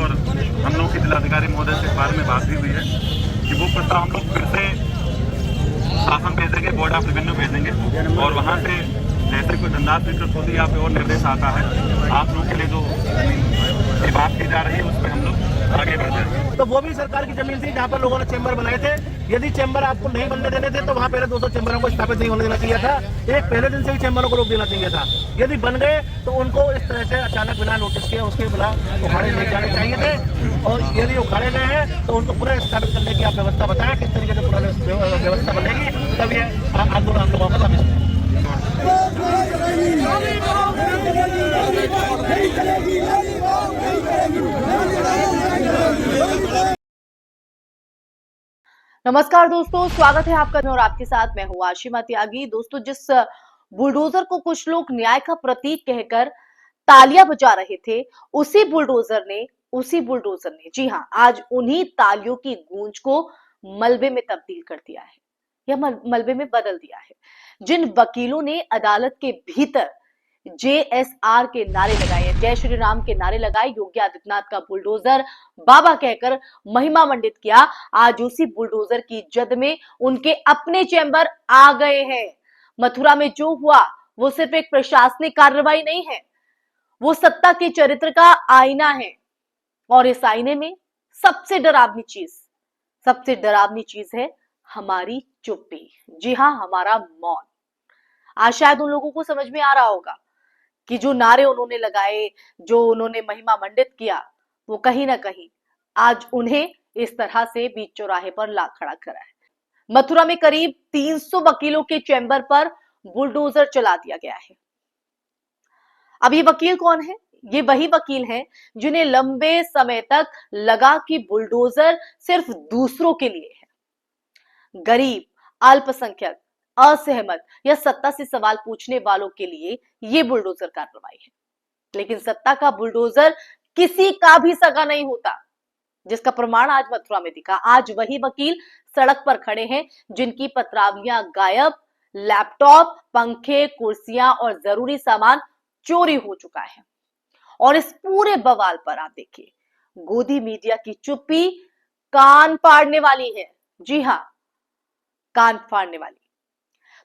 और हम लोग के जिलाधिकारी महोदय से इस बारे में बात भी हुई है कि वो प्रस्ताव हम लोग फिर से शासन भेजेंगे, बोर्ड ऑफ रेवेन्यू भेजेंगे और वहाँ से जैसे कोई धनराशि स्वीकृत होती है या फिर और निर्देश आता है आप लोगों के लिए जो ये बात की जा रही है उस पर हम लोग आगे बढ़ जाएंगे। तो वो भी सरकार की जमीन थी जहाँ पर लोगों ने चैम्बर बनाए थे। यदि चैम्बर आपको नहीं बनने देने थे तो वहाँ पहले 200 चैम्बरों को स्थापित नहीं होने देना चाहिए था। एक पहले दिन से ही चैम्बरों को रोक देना चाहिए था। यदि बन गए तो उनको इस तरह से अचानक बिना नोटिस के उसके बिना उखाड़े नहीं जाने चाहिए थे। और यदि उखाड़े गए हैं तो उनको पूरा स्थापित करने की आप व्यवस्था बताएं, किस तरीके से पूरा व्यवस्था बनेगी, तब ये आंदोलन हम लोगों का साबित नमस्कार दोस्तों, स्वागत है आपका और आपके साथ मैं हूँ आशिमा त्यागी। दोस्तों, जिस बुलडोजर को कुछ लोग न्याय का प्रतीक कहकर तालियां बजा रहे थे, उसी बुलडोजर ने जी हाँ, आज उन्हीं तालियों की गूंज को मलबे में तब्दील कर दिया है या मलबे में बदल दिया है। जिन वकीलों ने अदालत के भीतर JSR के नारे लगाए, जय श्री राम के नारे लगाए, योगी आदित्यनाथ का बुलडोजर बाबा कहकर महिमा मंडित किया, आज उसी बुलडोजर की जद में उनके अपने चैम्बर आ गए हैं। मथुरा में जो हुआ वो सिर्फ एक प्रशासनिक कार्रवाई नहीं है, वो सत्ता के चरित्र का आईना है। और इस आईने में सबसे डरावनी चीज है हमारी चुप्पी। जी हाँ, हमारा मौन। आज शायद उन लोगों को समझ में आ रहा होगा कि जो नारे उन्होंने लगाए, जो उन्होंने महिमा मंडित किया, वो कहीं ना कहीं आज उन्हें इस तरह से बीच चौराहे पर ला खड़ा करा है। मथुरा में करीब 300 वकीलों के चैम्बर पर बुलडोजर चला दिया गया है। अब ये वकील कौन है? ये वही वकील हैं जिन्हें लंबे समय तक लगा कि बुलडोजर सिर्फ दूसरों के लिए है। गरीब, अल्पसंख्यक, असहमत या सत्ता से सवाल पूछने वालों के लिए ये बुलडोजर कार्रवाई है। लेकिन सत्ता का बुलडोजर किसी का भी सगा नहीं होता, जिसका प्रमाण आज मथुरा में दिखा। आज वही वकील सड़क पर खड़े हैं जिनकी पत्रावलियां गायब, लैपटॉप, पंखे, कुर्सियां और जरूरी सामान चोरी हो चुका है। और इस पूरे बवाल पर आप देखिए, गोदी मीडिया की चुप्पी कान फाड़ने वाली है। जी हां, कान फाड़ने वाली।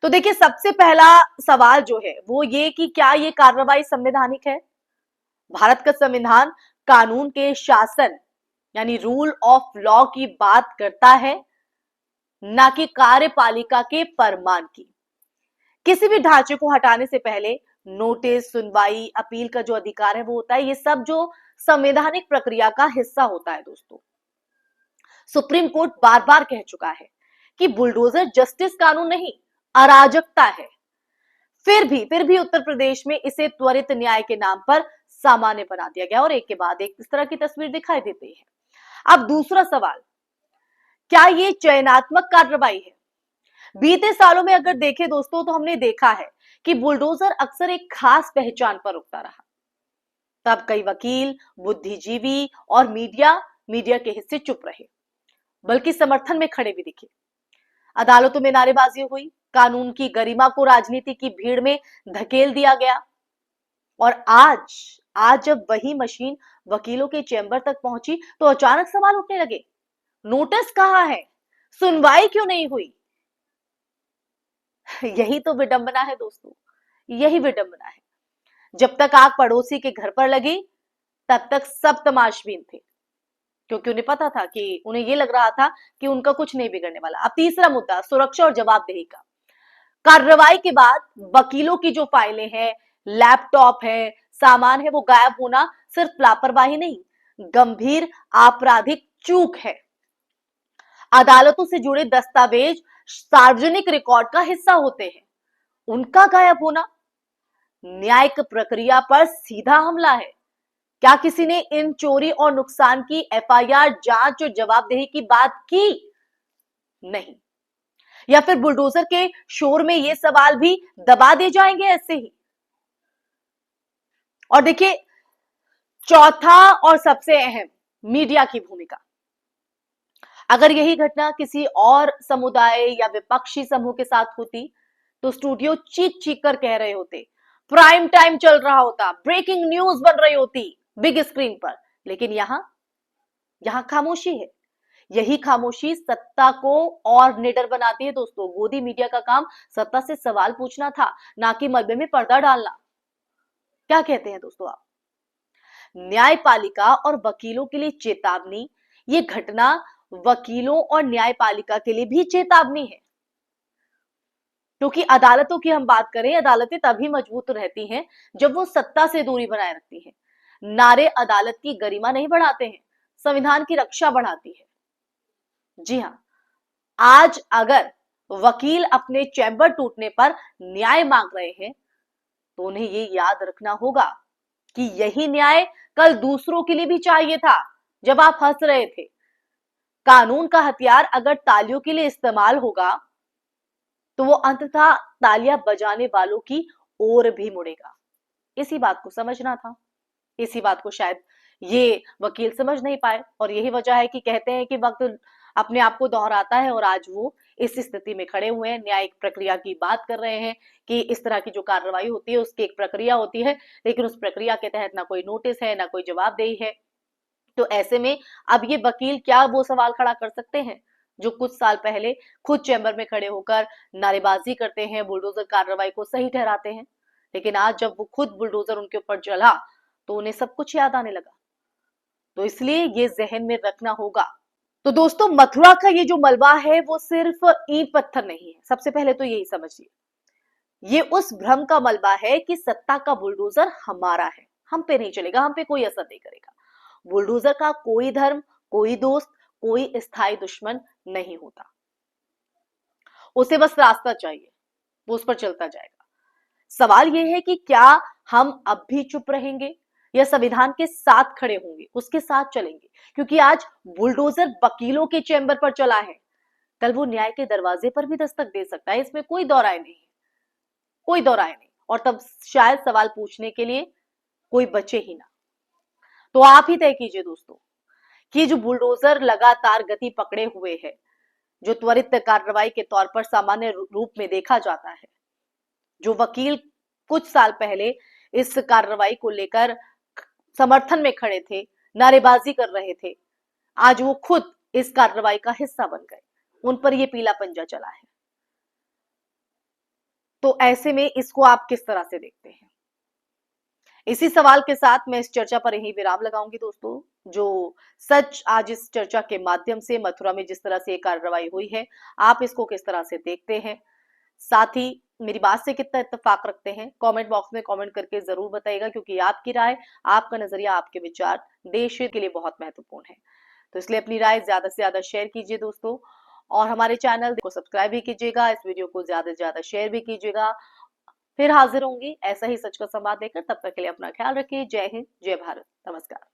तो देखिए, सबसे पहला सवाल जो है वो ये कि क्या ये कार्रवाई संवैधानिक है? भारत का संविधान कानून के शासन यानी रूल ऑफ लॉ की बात करता है, ना कि कार्यपालिका के फरमान की। किसी भी ढांचे को हटाने से पहले नोटिस, सुनवाई, अपील का जो अधिकार है वो होता है। ये सब जो संवैधानिक प्रक्रिया का हिस्सा होता है। दोस्तों, सुप्रीम कोर्ट बार बार कह चुका है कि बुलडोजर जस्टिस कानून नहीं, अराजकता है। फिर भी उत्तर प्रदेश में इसे त्वरित न्याय के नाम पर सामान्य बना दिया गया और एक के बाद एक इस तरह की तस्वीर दिखाई देती है। अब दूसरा सवाल, क्या ये चयनात्मक कार्रवाई है? बीते सालों में अगर देखें दोस्तों, तो हमने देखा है कि बुलडोजर अक्सर एक खास पहचान पर रुकता रहा। तब कई वकील, बुद्धिजीवी और मीडिया के हिस्से चुप रहे, बल्कि समर्थन में खड़े भी दिखे। अदालतों में नारेबाजी हुई, कानून की गरिमा को राजनीति की भीड़ में धकेल दिया गया। और आज जब वही मशीन वकीलों के चैम्बर तक पहुंची तो अचानक सवाल उठने लगे, नोटिस कहां है, सुनवाई क्यों नहीं हुई? यही तो विडंबना है दोस्तों, यही विडंबना है। जब तक आग पड़ोसी के घर पर लगी तब तक सब तमाशबीन थे, क्योंकि उन्हें पता था कि उन्हें ये लग रहा था कि उनका कुछ नहीं बिगड़ने वाला। अब तीसरा मुद्दा, सुरक्षा और जवाबदेही का। कार्रवाई के बाद वकीलों की जो फाइलें हैं, लैपटॉप है, सामान है, वो गायब होना सिर्फ लापरवाही नहीं, गंभीर आपराधिक चूक है। अदालतों से जुड़े दस्तावेज सार्वजनिक रिकॉर्ड का हिस्सा होते हैं, उनका गायब होना न्यायिक प्रक्रिया पर सीधा हमला है। क्या किसी ने इन चोरी और नुकसान की FIR, जांच और जवाबदेही की बात की? नहीं। या फिर बुलडोजर के शोर में ये सवाल भी दबा दिए जाएंगे ऐसे ही? और देखिए, चौथा और सबसे अहम, मीडिया की भूमिका। अगर यही घटना किसी और समुदाय या विपक्षी समूह के साथ होती तो स्टूडियो चीख चीख कर कह रहे होते, प्राइम टाइम चल रहा होता, ब्रेकिंग न्यूज बन रही होती बिग स्क्रीन पर। लेकिन यहां यहाँ खामोशी है। यही खामोशी सत्ता को और निडर बनाती है दोस्तों। गोदी मीडिया का काम सत्ता से सवाल पूछना था, ना कि मलबे में पर्दा डालना। क्या कहते हैं दोस्तों आप? न्यायपालिका और वकीलों के लिए चेतावनी। ये घटना वकीलों और न्यायपालिका के लिए भी चेतावनी है, क्योंकि अदालतों की हम बात करें, अदालतें तभी मजबूत रहती हैं जब वो सत्ता से दूरी बनाए रखती हैं। नारे अदालत की गरिमा नहीं बढ़ाते हैं, संविधान की रक्षा बढ़ाती है। जी हाँ, आज अगर वकील अपने चैम्बर टूटने पर न्याय मांग रहे हैं तो उन्हें ये याद रखना होगा कि यही न्याय कल दूसरों के लिए भी चाहिए था जब आप हंस रहे थे। कानून का हथियार अगर तालियों के लिए इस्तेमाल होगा तो वो अंततः तालियां बजाने वालों की ओर भी मुड़ेगा। इसी बात को समझना था। इसी बात को शायद ये वकील समझ नहीं पाए, और यही वजह है कि कहते हैं कि वक्त अपने आप को दोहराता है, और आज वो इस स्थिति में खड़े हुए हैं। न्यायिक प्रक्रिया की बात कर रहे हैं कि इस तरह की जो कार्रवाई होती है उसकी एक प्रक्रिया होती है, लेकिन उस प्रक्रिया के तहत ना कोई नोटिस है, ना कोई जवाबदेही है। तो ऐसे में अब ये वकील क्या वो सवाल खड़ा कर सकते हैं जो कुछ साल पहले खुद चैम्बर में खड़े होकर नारेबाजी करते हैं, बुलडोजर कार्रवाई को सही ठहराते हैं, लेकिन आज जब वो खुद बुलडोजर उनके ऊपर चला तो उन्हें सब कुछ याद आने लगा। तो इसलिए ये जहन में रखना होगा। तो दोस्तों, मथुरा का ये जो मलबा है वो सिर्फ ईंट पत्थर नहीं है। सबसे पहले तो यही समझिए, ये उस भ्रम का मलबा है कि सत्ता का बुलडोजर हमारा है, हम पे नहीं चलेगा, हम पे कोई असर नहीं करेगा। बुलडोजर का कोई धर्म, कोई दोस्त, कोई स्थायी दुश्मन नहीं होता। उसे बस रास्ता चाहिए, वो उस पर चलता जाएगा। सवाल यह है कि क्या हम अब भी चुप रहेंगे या संविधान के साथ खड़े होंगे, उसके साथ चलेंगे? क्योंकि आज बुलडोजर वकीलों के चैम्बर पर चला है, कल वो न्याय के दरवाजे पर भी दस्तक दे सकता है। इसमें कोई दो राय नहीं, कोई दो राय नहीं। और तब शायद सवाल पूछने के लिए कोई बचे ही ना। तो आप ही तय कीजिए दोस्तों कि जो बुलडोजर लगातार गति पकड़े हुए है, जो त्वरित कार्रवाई के तौर पर सामान्य रूप में देखा जाता है, जो वकील कुछ साल पहले इस कार्रवाई को लेकर समर्थन में खड़े थे, नारेबाजी कर रहे थे, आज वो खुद इस कार्रवाई का हिस्सा बन गए, उन पर ये पीला पंजा चला है। तो ऐसे में इसको आप किस तरह से देखते हैं? इसी सवाल के साथ मैं इस चर्चा पर यही विराम लगाऊंगी दोस्तों। जो सच आज इस चर्चा के माध्यम से मथुरा में जिस तरह से कार्रवाई हुई है, आप इसको किस तरह से देखते हैं? साथ ही मेरी बात से कितना इत्तेफाक रखते हैं, कमेंट बॉक्स में कमेंट करके जरूर बताइएगा, क्योंकि आपकी राय, आपका नजरिया, आपके विचार देश के लिए बहुत महत्वपूर्ण है। तो इसलिए अपनी राय ज्यादा से ज्यादा शेयर कीजिए दोस्तों, और हमारे चैनल को सब्सक्राइब भी कीजिएगा, इस वीडियो को ज्यादा से ज्यादा शेयर भी कीजिएगा। फिर हाजिर होंगी ऐसा ही सच का संवाद लेकर, तब तक के लिए अपना ख्याल रखिए। जय हिंद, जय भारत, नमस्कार।